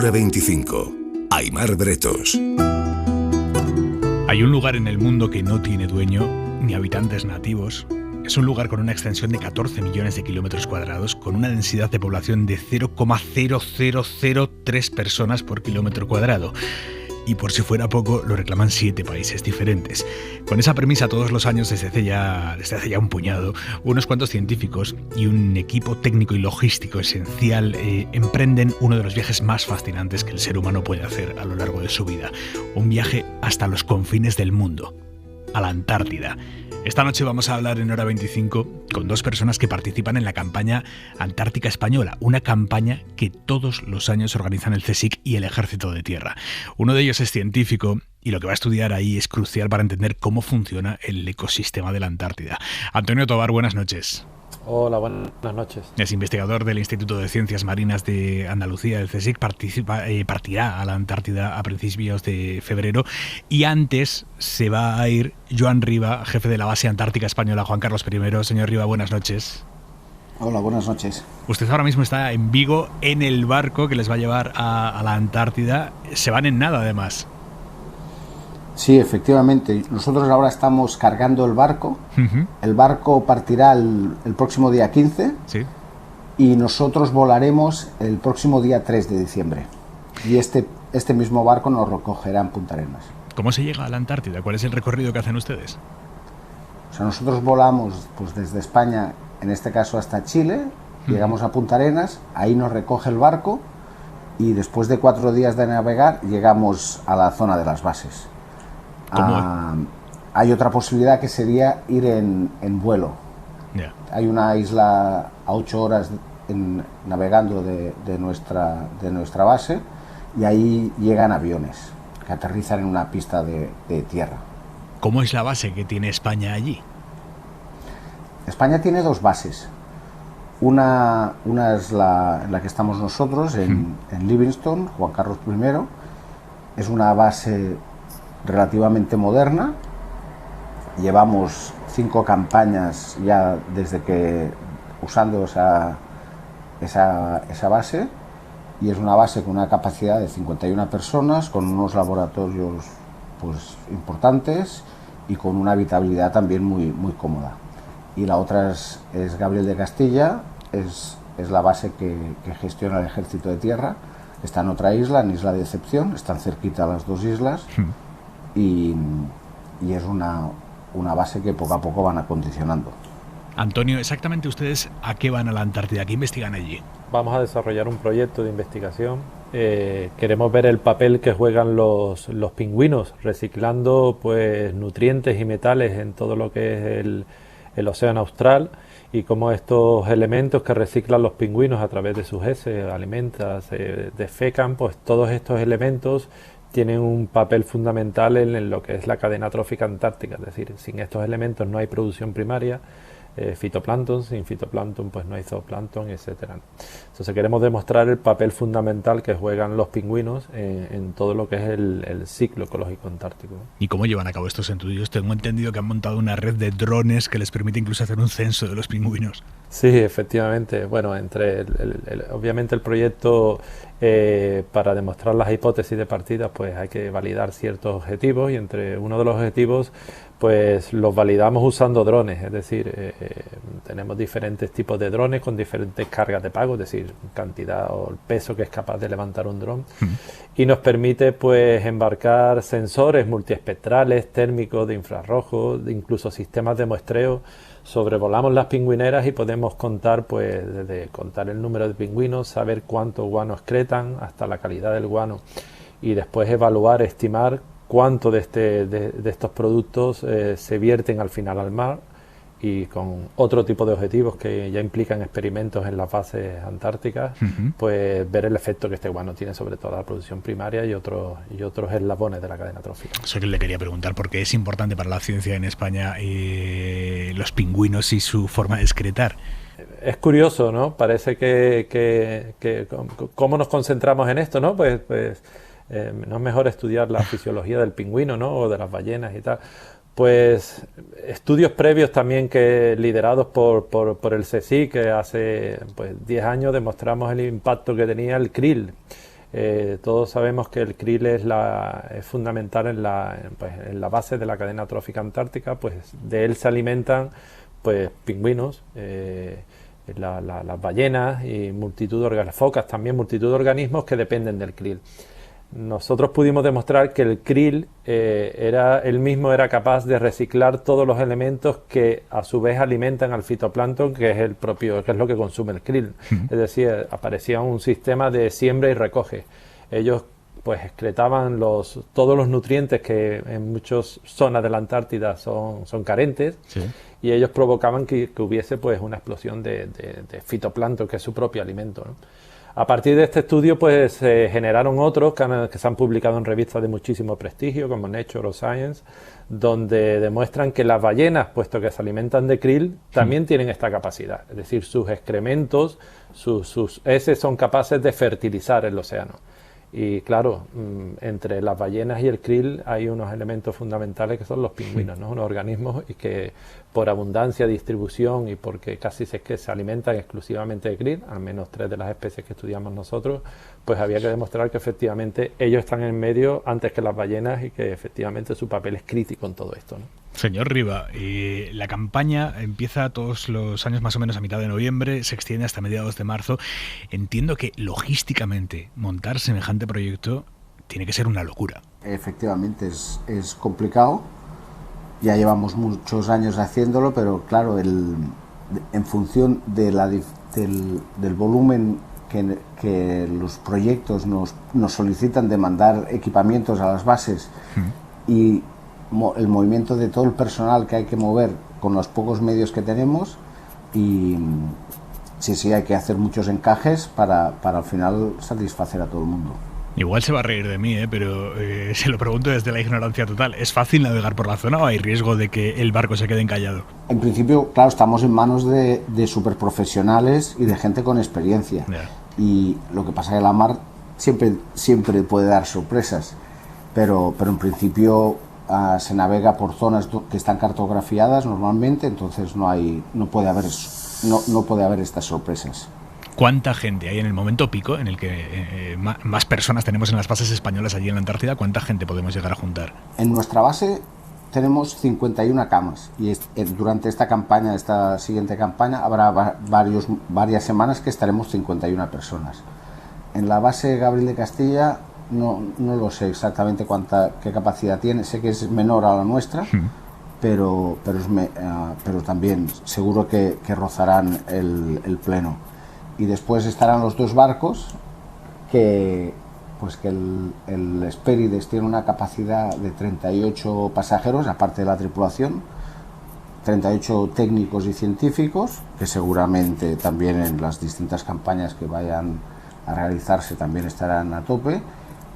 Hora 25. Aimar Bretos. Hay un lugar en el mundo que no tiene dueño ni habitantes nativos. Es un lugar con una extensión de 14 millones de kilómetros cuadrados, con una densidad de población de 0,0003 personas por kilómetro cuadrado. Y por si fuera poco, lo reclaman 7 países diferentes. Con esa premisa, todos los años, desde hace ya un puñado, unos cuantos científicos y un equipo técnico y logístico esencial emprenden uno de los viajes más fascinantes que el ser humano puede hacer a lo largo de su vida. Un viaje hasta los confines del mundo, a la Antártida. Esta noche vamos a hablar en Hora 25 con 2 personas que participan en la campaña Antártica Española, una campaña que todos los años organizan el CSIC y el Ejército de Tierra. Uno de ellos es científico y lo que va a estudiar ahí es crucial para entender cómo funciona el ecosistema de la Antártida. Antonio Tobar, buenas noches. Hola, buenas noches. Es investigador del Instituto de Ciencias Marinas de Andalucía, el CSIC. Partirá a la Antártida a principios de febrero. Y antes se va a ir Joan Riba, jefe de la base Antártica Española, Juan Carlos I. Señor Riba, buenas noches. Hola, buenas noches. Usted ahora mismo está en Vigo, en el barco que les va a llevar a la Antártida. Se van en nada, además. Sí, efectivamente. Nosotros ahora estamos cargando el barco. Uh-huh. El barco partirá el próximo día 15. Sí. Y nosotros volaremos el próximo día 3 de diciembre. Y este mismo barco nos recogerá en Punta Arenas. ¿Cómo se llega a la Antártida? ¿Cuál es el recorrido que hacen ustedes? O sea, nosotros volamos pues desde España, en este caso hasta Chile. Uh-huh. Llegamos a Punta Arenas, ahí nos recoge el barco y después de 4 días de navegar llegamos a la zona de las bases. Hay otra posibilidad que sería ir en vuelo. Yeah. Hay una isla a 8 horas navegando de nuestra base y ahí llegan aviones que aterrizan en una pista de tierra. ¿Cómo es la base que tiene España allí? España tiene 2 bases. Una es en la que estamos nosotros, en Livingstone, Juan Carlos I. Es una base relativamente moderna. Llevamos 5 campañas ya desde que usando esa base, y es una base con una capacidad de 51 personas, con unos laboratorios pues importantes y con una habitabilidad también muy, muy cómoda. Y la otra es Gabriel de Castilla, es la base que gestiona el Ejército de Tierra. Está en otra isla, en Isla de Decepción, están cerquita las 2 islas. Y es una base que poco a poco van acondicionando. Antonio, exactamente ustedes ¿a qué van a la Antártida? ¿Qué investigan allí? Vamos a desarrollar un proyecto de investigación. Queremos ver el papel que juegan los pingüinos reciclando pues nutrientes y metales en todo lo que es el océano austral, y cómo estos elementos que reciclan los pingüinos a través de sus heces, alimentas, defecan, pues todos estos elementos tienen un papel fundamental en lo que es la cadena trófica antártica. Es decir, sin estos elementos no hay producción primaria, fitoplancton, sin fitoplancton pues no hay zooplancton, etcétera. Entonces queremos demostrar el papel fundamental que juegan los pingüinos en todo lo que es el ciclo ecológico antártico. ¿Y cómo llevan a cabo estos estudios? Tengo entendido que han montado una red de drones que les permite incluso hacer un censo de los pingüinos. Sí, efectivamente. Bueno, obviamente el proyecto, para demostrar las hipótesis de partida, pues hay que validar ciertos objetivos, y entre uno de los objetivos pues los validamos usando drones. Es decir, tenemos diferentes tipos de drones con diferentes cargas de pago, es decir, cantidad o el peso que es capaz de levantar un dron, y nos permite pues embarcar sensores multiespectrales, térmicos, de infrarrojo, incluso sistemas de muestreo. Sobrevolamos las pingüineras y podemos contar, pues desde contar el número de pingüinos, saber cuántos guanos excretan, hasta la calidad del guano, y después evaluar, estimar cuánto de estos productos se vierten al final al mar, y con otro tipo de objetivos que ya implican experimentos en las bases antárticas, pues ver el efecto que este guano tiene sobre toda la producción primaria y otros eslabones de la cadena trófica. Eso que le quería preguntar, porque es importante para la ciencia en España los pingüinos y su forma de excretar. Es curioso, ¿no? Parece que cómo nos concentramos en esto, ¿no? Pues no es mejor estudiar la fisiología del pingüino, ¿no? O de las ballenas y tal. Pues estudios previos también que liderados por el CSIC, que hace pues 10 años demostramos el impacto que tenía el krill Todos sabemos que el krill es fundamental en la base de la cadena trófica antártica, pues de él se alimentan pues pingüinos, las ballenas y focas también, multitud de organismos que dependen del krill. Nosotros pudimos demostrar que el krill era capaz de reciclar todos los elementos que a su vez alimentan al fitoplancton, que es lo que consume el krill. Es decir, aparecía un sistema de siembra y recoge. Ellos pues excretaban todos los nutrientes que en muchas zonas de la Antártida son carentes, sí, y ellos provocaban que hubiese pues una explosión de fitoplancton, que es su propio alimento, ¿no? A partir de este estudio pues se generaron otros que se han publicado en revistas de muchísimo prestigio como Nature o Science, donde demuestran que las ballenas, puesto que se alimentan de krill, también tienen esta capacidad. Es decir, sus excrementos, sus heces son capaces de fertilizar el océano. Y claro, entre las ballenas y el krill hay unos elementos fundamentales que son los pingüinos, ¿no? Unos organismos y que por abundancia, distribución y porque casi se alimentan exclusivamente de krill, al menos 3 de las especies que estudiamos nosotros, pues había que demostrar que efectivamente ellos están en medio antes que las ballenas y que efectivamente su papel es crítico en todo esto, ¿no? Señor Riba, la campaña empieza todos los años más o menos a mitad de noviembre, se extiende hasta mediados de marzo. Entiendo que logísticamente montar semejante proyecto tiene que ser una locura. Efectivamente, es complicado. Ya llevamos muchos años haciéndolo, pero claro, en función de del volumen que los proyectos nos solicitan de mandar equipamientos a las bases y el movimiento de todo el personal que hay que mover con los pocos medios que tenemos, y sí, hay que hacer muchos encajes para al final satisfacer a todo el mundo. Igual se va a reír de mí, pero se lo pregunto desde la ignorancia total. ¿Es fácil navegar por la zona o hay riesgo de que el barco se quede encallado? En principio, claro, estamos en manos de superprofesionales y de gente con experiencia. Yeah. Y lo que pasa es que la mar siempre puede dar sorpresas, pero en principio se navega por zonas que están cartografiadas normalmente, entonces no puede haber estas sorpresas. ¿Cuánta gente hay en el momento pico en el que más personas tenemos en las bases españolas allí en la Antártida? ¿Cuánta gente podemos llegar a juntar? En nuestra base tenemos 51 camas y durante esta siguiente campaña habrá varias semanas que estaremos 51 personas. En la base Gabriel de Castilla no lo sé exactamente qué capacidad tiene, sé que es menor a la nuestra, pero también seguro que rozarán el pleno. Y después estarán los 2 barcos que el Hesperides tiene una capacidad de 38 pasajeros, aparte de la tripulación, 38 técnicos y científicos, que seguramente también en las distintas campañas que vayan a realizarse también estarán a tope,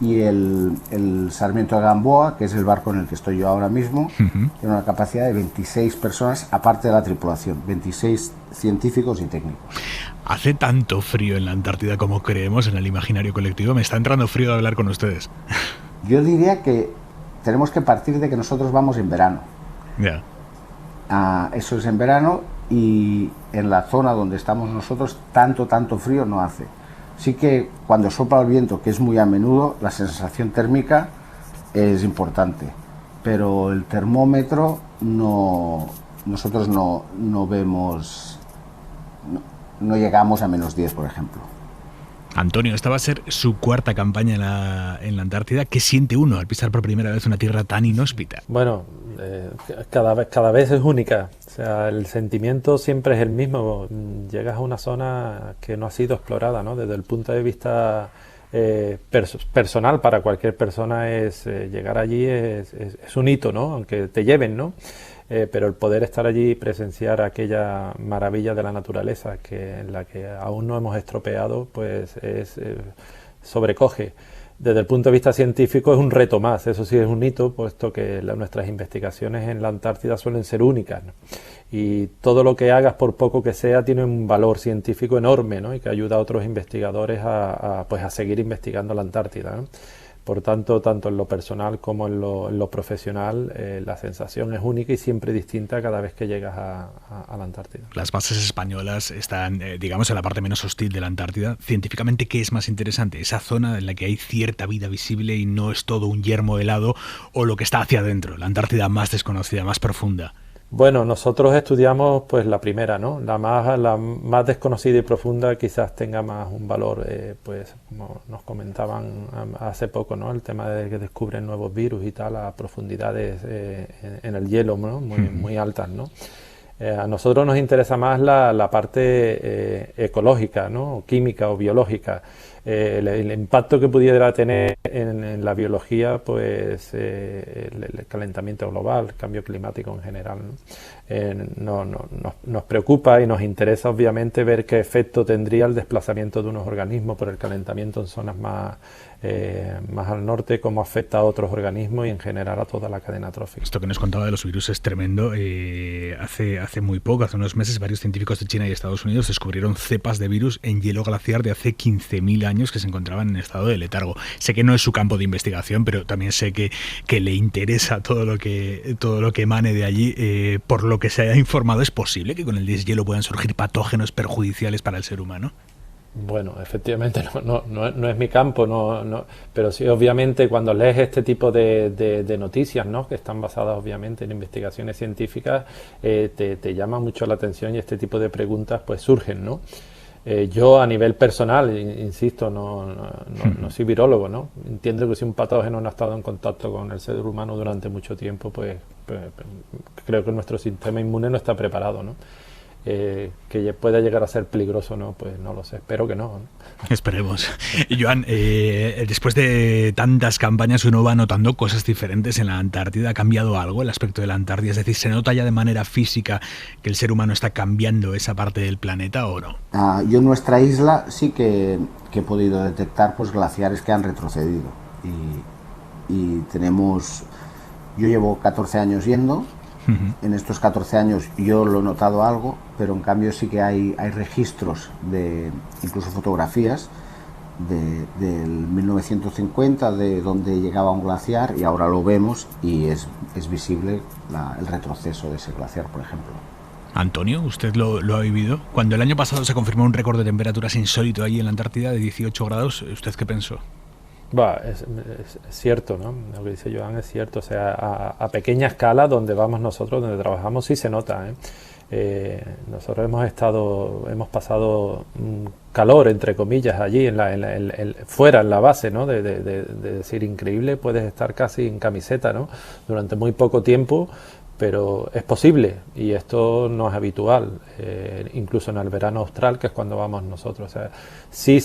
y el Sarmiento de Gamboa, que es el barco en el que estoy yo ahora mismo, tiene una capacidad de 26 personas, aparte de la tripulación, 26 científicos y técnicos. ¿Hace tanto frío en la Antártida como creemos en el imaginario colectivo? Me está entrando frío de hablar con ustedes. Yo diría que tenemos que partir de que nosotros vamos en verano. Ya. Eso es en verano, y en la zona donde estamos nosotros tanto frío no hace. Sí que cuando sopla el viento, que es muy a menudo, la sensación térmica es importante, pero el termómetro nosotros no vemos, no llegamos a -10, por ejemplo. Antonio, esta va a ser su 4ª campaña en la Antártida. ¿Qué siente uno al pisar por primera vez una tierra tan inhóspita? Bueno, cada vez es única. O sea, el sentimiento siempre es el mismo. Llegas a una zona que no ha sido explorada, ¿no? Desde el punto de vista personal, para cualquier persona llegar allí es un hito, ¿no? Aunque te lleven, ¿no? Pero el poder estar allí y presenciar aquella maravilla de la naturaleza en la que aún no hemos estropeado, pues sobrecoge. Desde el punto de vista científico es un reto más, eso sí es un hito, puesto que nuestras investigaciones en la Antártida suelen ser únicas, ¿no? Y todo lo que hagas, por poco que sea, tiene un valor científico enorme, ¿no? Y que ayuda a otros investigadores a seguir investigando la Antártida, ¿no? Por tanto, tanto en lo personal como en lo profesional, la sensación es única y siempre distinta cada vez que llegas a la Antártida. Las bases españolas están, digamos, en la parte menos hostil de la Antártida. Científicamente, ¿qué es más interesante? ¿Esa zona en la que hay cierta vida visible y no es todo un yermo helado, o lo que está hacia adentro, la Antártida más desconocida, más profunda? Bueno, nosotros estudiamos pues la primera, ¿no? La más desconocida y profunda, quizás tenga más un valor, pues como nos comentaban hace poco, ¿no? El tema de que descubren nuevos virus y tal a profundidades en el hielo, ¿no? Muy altas, ¿no? A nosotros nos interesa más la parte ecológica, ¿no? Química o biológica. El impacto que pudiera tener en la biología, pues el calentamiento global, el cambio climático en general, ¿no? Nos preocupa y nos interesa obviamente ver qué efecto tendría el desplazamiento de unos organismos por el calentamiento en zonas más al norte, cómo afecta a otros organismos y en general a toda la cadena trófica. Esto que nos contaba de los virus es tremendo. Hace muy poco, hace unos meses, varios científicos de China y Estados Unidos descubrieron cepas de virus en hielo glaciar de hace 15.000 años que se encontraban en estado de letargo. Sé que no es su campo de investigación, pero también sé que le interesa todo lo que emane de allí. Por lo que se haya informado, ¿es posible que con el deshielo puedan surgir patógenos perjudiciales para el ser humano? Bueno, efectivamente no es mi campo, pero sí, obviamente cuando lees este tipo de noticias, ¿no? Que están basadas obviamente en investigaciones científicas, te llama mucho la atención y este tipo de preguntas pues surgen, ¿no? Yo a nivel personal, insisto, no soy virólogo, ¿no? Entiendo que si un patógeno no ha estado en contacto con el ser humano durante mucho tiempo, pues creo que nuestro sistema inmune no está preparado, ¿no? Que pueda llegar a ser peligroso, ¿no? Pues no lo sé, espero que no. Esperemos. Joan, después de tantas campañas uno va notando cosas diferentes en la Antártida. ¿Ha cambiado algo el aspecto de la Antártida? Es decir, ¿se nota ya de manera física que el ser humano está cambiando esa parte del planeta o no? Yo en nuestra isla sí que he podido detectar pues glaciares que han retrocedido y tenemos... Yo llevo 14 años yendo. En estos 14 años yo lo he notado algo, pero en cambio sí que hay registros de incluso fotografías del 1950 de donde llegaba un glaciar y ahora lo vemos y es visible el retroceso de ese glaciar, por ejemplo. Antonio, ¿usted lo ha vivido? Cuando el año pasado se confirmó un récord de temperaturas insólito allí en la Antártida de 18 grados, ¿usted qué pensó? Es cierto, ¿no? Lo que dice Joan es cierto. O sea, a pequeña escala, donde vamos nosotros, donde trabajamos, sí se nota, nosotros hemos pasado calor, entre comillas, allí, fuera, en la base, ¿no? De decir, increíble, puedes estar casi en camiseta, ¿no? Durante muy poco tiempo, pero es posible y esto no es habitual, incluso en el verano austral, que es cuando vamos nosotros. O sea, sí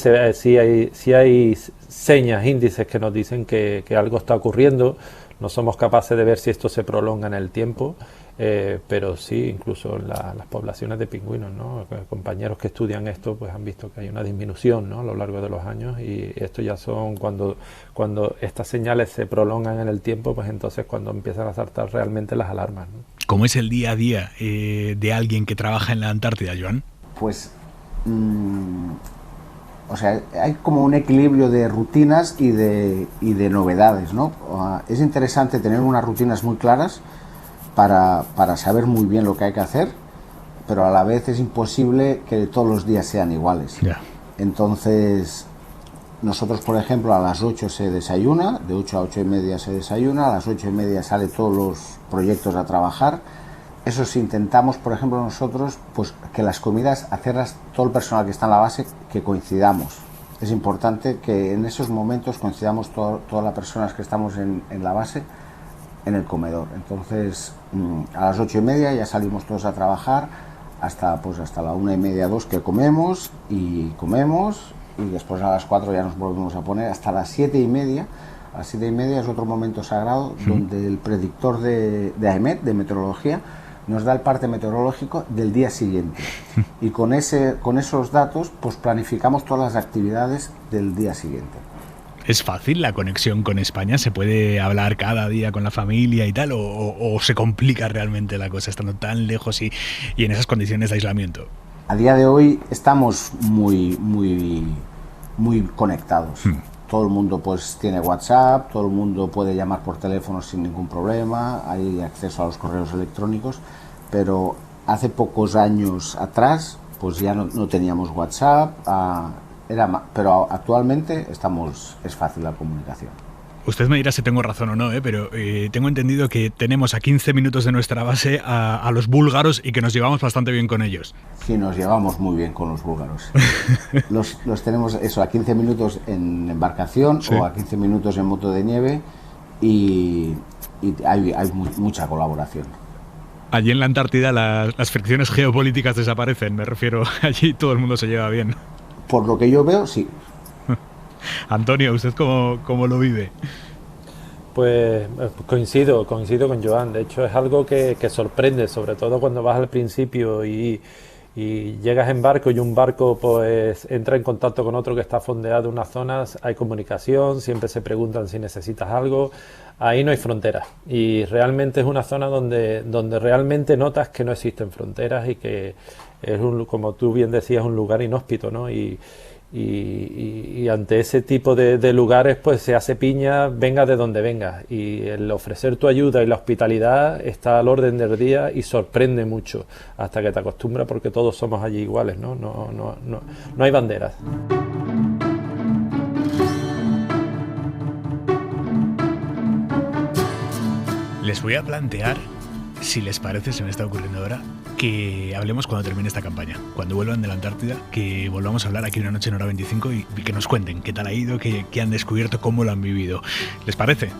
hay señas, índices que nos dicen que algo está ocurriendo. No somos capaces de ver si esto se prolonga en el tiempo, pero sí, incluso en las poblaciones de pingüinos, ¿no? Compañeros que estudian esto pues han visto que hay una disminución, ¿no? A lo largo de los años, y esto ya son cuando estas señales se prolongan en el tiempo, pues entonces cuando empiezan a saltar realmente las alarmas, ¿no? ¿Cómo es el día a día de alguien que trabaja en la Antártida, Joan? Pues o sea, hay como un equilibrio de rutinas y de novedades, ¿no? Es interesante tener unas rutinas muy claras para saber muy bien lo que hay que hacer, pero a la vez es imposible que todos los días sean iguales. Yeah. Entonces, nosotros, por ejemplo, a las 8 se desayuna, de 8 a 8 y media se desayuna, a las 8 y media salen todos los proyectos a trabajar. Eso sí, intentamos, por ejemplo, nosotros, pues que las comidas, hacerlas, todo el personal que está en la base, que coincidamos. Es importante que en esos momentos coincidamos todas las personas que estamos en la base en el comedor. Entonces, a las 8 y media ya salimos todos a trabajar hasta la 1 y media, 2 que comemos y después a las 4 ya nos volvemos a poner hasta las 7 y media. A las 7 y media es otro momento sagrado donde el predictor de AEMET, de meteorología, nos da el parte meteorológico del día siguiente y con esos datos pues planificamos todas las actividades del día siguiente. ¿Es fácil la conexión con España? ¿Se puede hablar cada día con la familia y tal? ¿O se complica realmente la cosa estando tan lejos y en esas condiciones de aislamiento? A día de hoy estamos muy conectados. todo el mundo pues tiene WhatsApp, todo el mundo puede llamar por teléfono sin ningún problema, hay acceso a los correos electrónicos, pero hace pocos años atrás pues ya no teníamos WhatsApp, pero actualmente es fácil la comunicación. Usted me dirá si tengo razón o no, pero tengo entendido que tenemos a 15 minutos de nuestra base a los búlgaros y que nos llevamos bastante bien con ellos. Sí, nos llevamos muy bien con los búlgaros. los tenemos eso, a 15 minutos en embarcación, sí, o a 15 minutos en moto de nieve, y hay mucha colaboración. Allí en la Antártida las fricciones geopolíticas desaparecen, me refiero, allí todo el mundo se lleva bien. Por lo que yo veo, sí. Antonio, ¿usted cómo lo vive? Pues coincido con Joan. De hecho, es algo que sorprende, sobre todo cuando vas al principio y llegas en barco y un barco pues entra en contacto con otro que está fondeado en unas zonas, hay comunicación, siempre se preguntan si necesitas algo, ahí no hay fronteras. Y realmente es una zona donde realmente notas que no existen fronteras y que es, como tú bien decías, un lugar inhóspito, ¿no? Y ante ese tipo de lugares pues se hace piña, venga de donde venga, y el ofrecer tu ayuda y la hospitalidad está al orden del día y sorprende mucho hasta que te acostumbras, porque todos somos allí iguales, ¿no? No hay banderas. Les voy a plantear, si les parece, se me está ocurriendo ahora, que hablemos cuando termine esta campaña, cuando vuelvan de la Antártida, que volvamos a hablar aquí una noche en Hora 25 y que nos cuenten qué tal ha ido, qué han descubierto, cómo lo han vivido. ¿Les parece?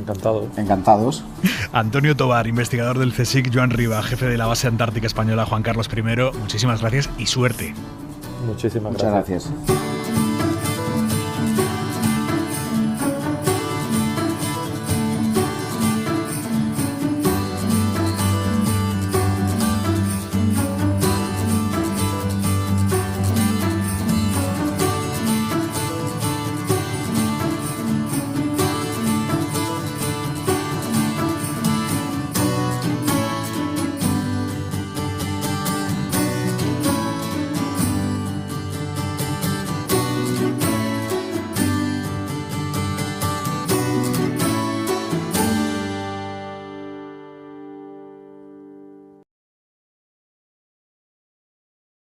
Encantado. Encantados. Antonio Tobar, investigador del CSIC, Joan Riba, jefe de la base antártica española Juan Carlos I, muchísimas gracias y suerte. Muchas gracias.